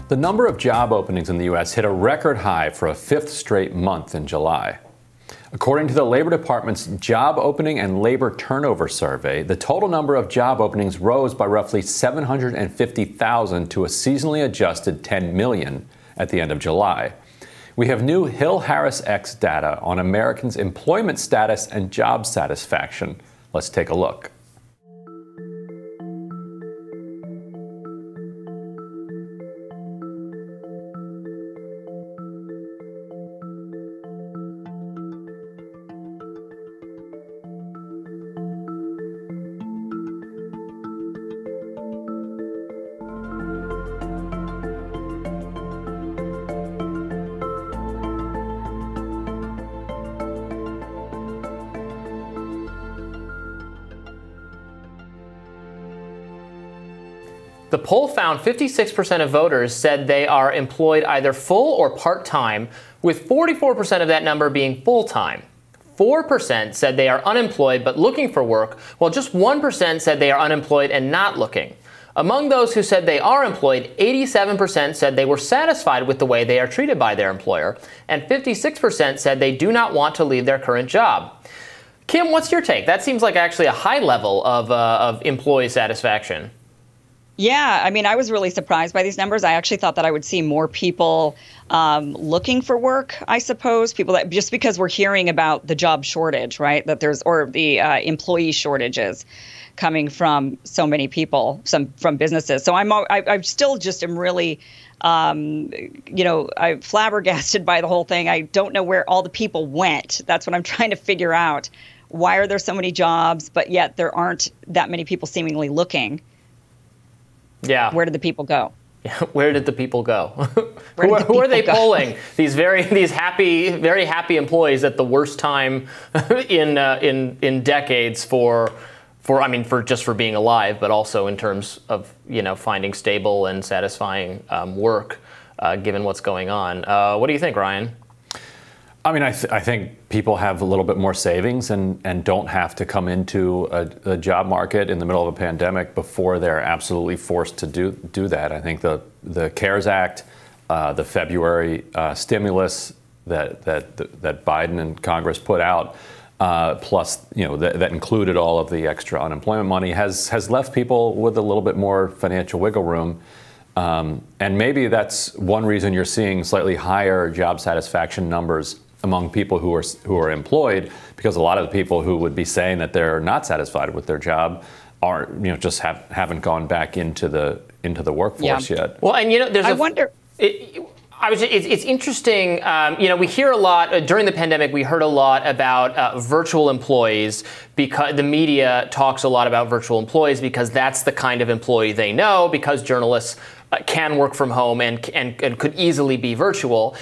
The number of job openings in the U.S. hit a record high for a fifth straight month in July. According to the Labor Department's Job Opening and Labor Turnover Survey, the total number of job openings rose by roughly 750,000 to a seasonally adjusted 10 million at the end of July. We have new Hill Harris X data on Americans' employment status and job satisfaction. Let's take a look. The poll found 56% of voters said they are employed either full or part-time, with 44% of that number being full-time. 4% said they are unemployed but looking for work, while just 1% said they are unemployed and not looking. Among those who said they are employed, 87% said they were satisfied with the way they are treated by their employer, and 56% said they do not want to leave their current job. Kim, what's your take? That seems like actually a high level of employee satisfaction. Yeah, I mean, I was really surprised by these numbers. I actually thought that I would see more people looking for work, I suppose, people that just because we're hearing about the job shortage, right, that there's or the employee shortages coming from so many people, from businesses. So I still just am really, I'm flabbergasted by the whole thing. I don't know where all the people went. That's what I'm trying to figure out. Why are there so many jobs, but yet there aren't that many people seemingly looking? Yeah. Where did the people go? Yeah, where did the people go? Who are they polling? These very happy employees at the worst time in decades for being alive, but also in terms of finding stable and satisfying work, given what's going on. What do you think, Ryan? I mean, I think people have a little bit more savings and don't have to come into a job market in the middle of a pandemic before they're absolutely forced to do that. I think the CARES Act, the February stimulus that Biden and Congress put out, plus that included all of the extra unemployment money, has left people with a little bit more financial wiggle room. And maybe that's one reason you're seeing slightly higher job satisfaction numbers among people who are employed, because a lot of the people who would be saying that they're not satisfied with their job are just haven't gone back into the workforce yet. Well, and it's interesting. We hear a lot during the pandemic. We heard a lot about virtual employees, because the media talks a lot about virtual employees because that's the kind of employee they know, because journalists can work from home and could easily be virtual.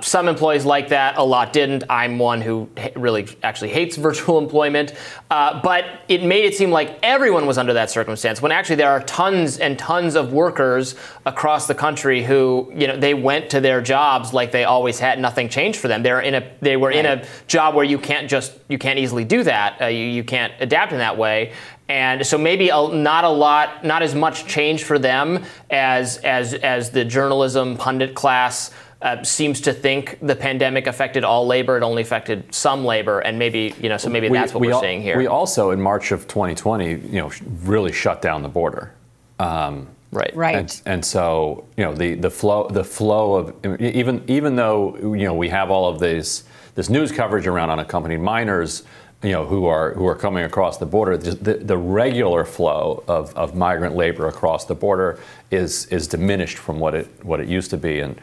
Some employees like that, a lot didn't. I'm one who really actually hates virtual employment. But it made it seem like everyone was under that circumstance, when actually there are tons and tons of workers across the country who, they went to their jobs like they always had. Nothing changed for them. They were in a job where you can't easily do that. You can't adapt in that way. And so maybe not as much change for them as the journalism pundit class seems to think. The pandemic affected all labor; it only affected some labor, and maybe that's what we're seeing here. We also, in March of 2020, really shut down the border. Right. And so the flow of even though we have all of this news coverage around unaccompanied minors, who are coming across the border, the regular flow of migrant labor across the border is diminished from what it used to be, and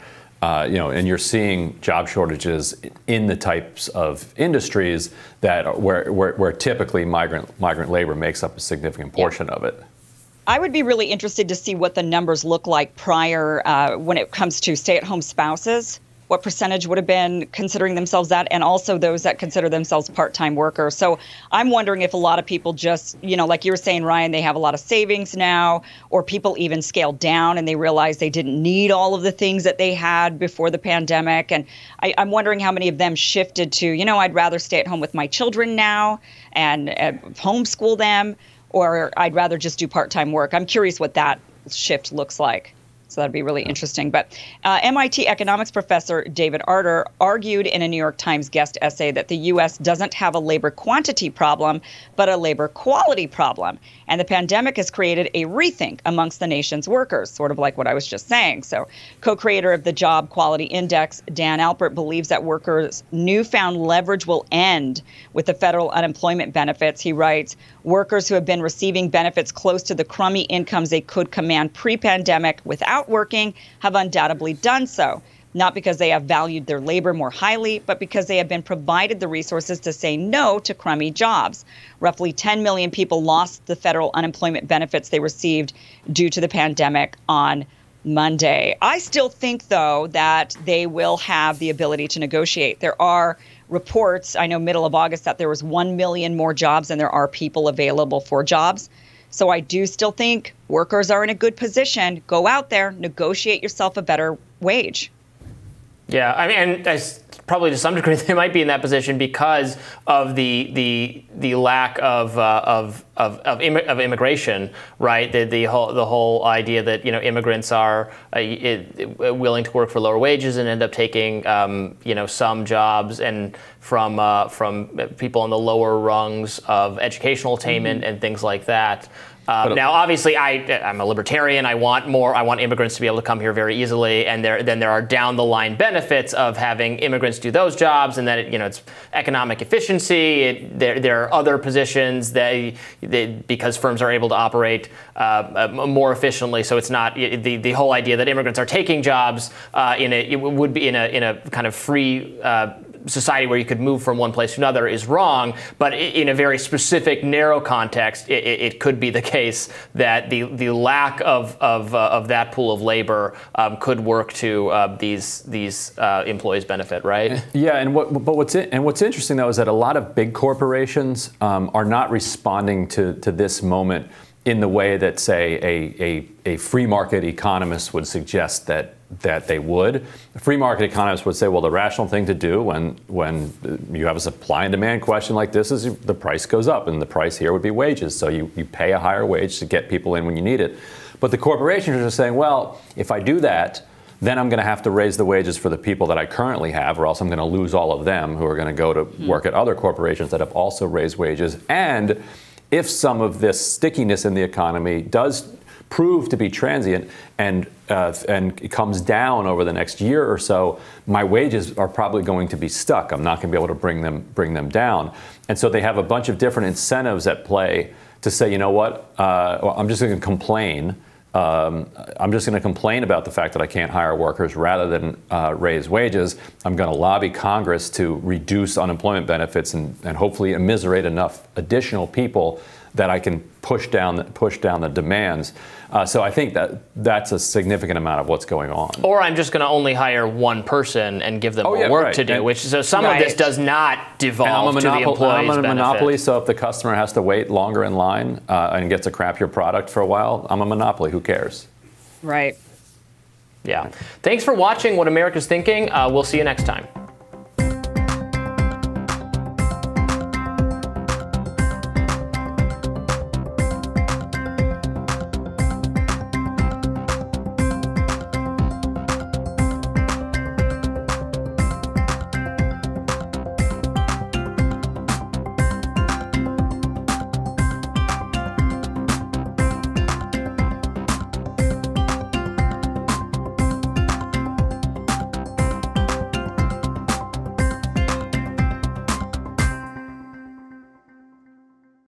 you're seeing job shortages in the types of industries that where typically migrant labor makes up a significant portion of it. I would be really interested to see what the numbers look like prior when it comes to stay-at-home spouses. What percentage would have been considering themselves that, and also those that consider themselves part-time workers. So I'm wondering if a lot of people just, like you were saying, Ryan, they have a lot of savings now, or people even scaled down and they realized they didn't need all of the things that they had before the pandemic. And I'm wondering how many of them shifted to, I'd rather stay at home with my children now and homeschool them, or I'd rather just do part-time work. I'm curious what that shift looks like. So that'd be really interesting. But MIT economics professor David Arter argued in a New York Times guest essay that the U.S. doesn't have a labor quantity problem, but a labor quality problem. And the pandemic has created a rethink amongst the nation's workers, sort of like what I was just saying. So co-creator of the Job Quality Index, Dan Alpert, believes that workers' newfound leverage will end with the federal unemployment benefits. He writes, workers who have been receiving benefits close to the crummy incomes they could command pre-pandemic without working have undoubtedly done so, not because they have valued their labor more highly, but because they have been provided the resources to say no to crummy jobs. Roughly 10 million people lost the federal unemployment benefits they received due to the pandemic on Monday. I still think, though, that they will have the ability to negotiate. There are reports, I know middle of August, that there was 1 million more jobs than there are people available for jobs. So I do still think workers are in a good position. Go out there, negotiate yourself a better wage. Yeah, I mean, and probably to some degree they might be in that position because of the lack of immigration, right? The whole idea that immigrants are willing to work for lower wages and end up taking some jobs and from people on the lower rungs of educational attainment and things like that. Now, obviously, I'm a libertarian. I want immigrants to be able to come here very easily, and then there are down the line benefits of having immigrants do those jobs, and that it's economic efficiency. There are other positions that because firms are able to operate more efficiently. So it's not the whole idea that immigrants are taking jobs it would be in a kind of free society where you could move from one place to another is wrong, but in a very specific, narrow context, it could be the case that the lack of that pool of labor could work to these employees' benefit, right? Yeah, and what's interesting though is that a lot of big corporations are not responding to this moment in the way that, say, a free market economist would suggest that they would. A free market economist would say, well, the rational thing to do when you have a supply and demand question like this is the price goes up, and the price here would be wages. So you pay a higher wage to get people in when you need it. But the corporations are saying, well, if I do that, then I'm going to have to raise the wages for the people that I currently have, or else I'm going to lose all of them who are going to go to work at other corporations that have also raised wages. And if some of this stickiness in the economy does prove to be transient and it comes down over the next year or so, my wages are probably going to be stuck. I'm not going to be able to bring them down. And so they have a bunch of different incentives at play to say, you know what, I'm just going to complain. I'm just going to complain about the fact that I can't hire workers rather than raise wages. I'm going to lobby Congress to reduce unemployment benefits and hopefully immiserate enough additional people that I can push down the demands. So I think that's a significant amount of what's going on. Or I'm just going to only hire one person and give them more work to do, so some of this does not devolve to the employee's benefit. I'm a monopoly, so if the customer has to wait longer in line and gets to crap your product for a while, I'm a monopoly. Who cares? Right. Yeah. Thanks for watching What America's Thinking. We'll see you next time.